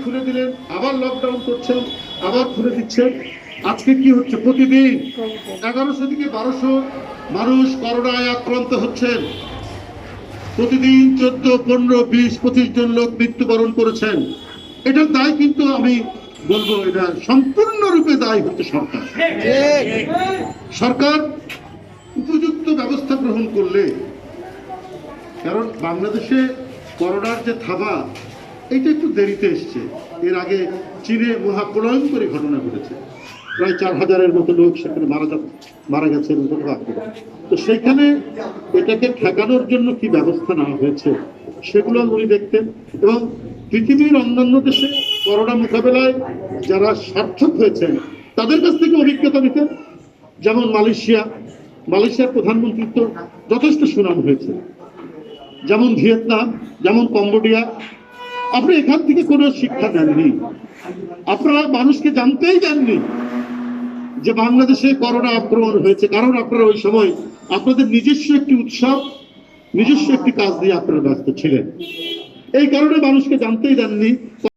খুলে দিলেন, আবার লকডাউন করছেন, আবার খুলে দিচ্ছেন। আজকে কি হচ্ছে? প্রতিদিন 1100 থেকে 1200 মানুষ করোনায় আক্রান্ত হচ্ছেন। প্রতিদিন 14, 15, 20, 25 জন লোক মৃত্যুবরণ করেছেন। এটার দায় কিন্তু আমি বলবো এটা সম্পূর্ণরূপে দায় হচ্ছে সরকার। সরকার উপযুক্ত ব্যবস্থা গ্রহণ করলে, কারণ বাংলাদেশে করোনার যে থাবা এটা একটু দেরিতে এসছে। এর আগে চীনে মহাপ্রলয়ঙ্করী ঘটনা ঘটেছে, প্রায় 4000-এর মতো লোক সেখানে মারা গেছে। তো সেখানে এটাকে ঠেকানোর জন্য কি ব্যবস্থা নেওয়া হয়েছে সেগুলো উনি দেখতেন, এবং পৃথিবীর অন্যান্য দেশে করোনা মোকাবেলায় যারা সার্থক হয়েছেন তাদের কাছ থেকে অভিজ্ঞতা নিতেন। যেমন মালয়েশিয়ার প্রধানমন্ত্রীর তো যথেষ্ট সুনাম হয়েছে, যেমন ভিয়েতনাম, যেমন কম্বোডিয়া। আপনি এখান থেকে কোনো শিক্ষা নেননি, আপনারা মানুষকে জানতেই দেননি যে বাংলাদেশে করোনা আক্রমণ হয়েছে, কারণ আপনারা ওই সময় আপনাদের নিজস্ব একটি উৎসব, নিজস্ব একটি কাজ দিয়ে আপনারা ব্যস্ত ছিলেন। এই কারণে মানুষকে জানতেই দেননি।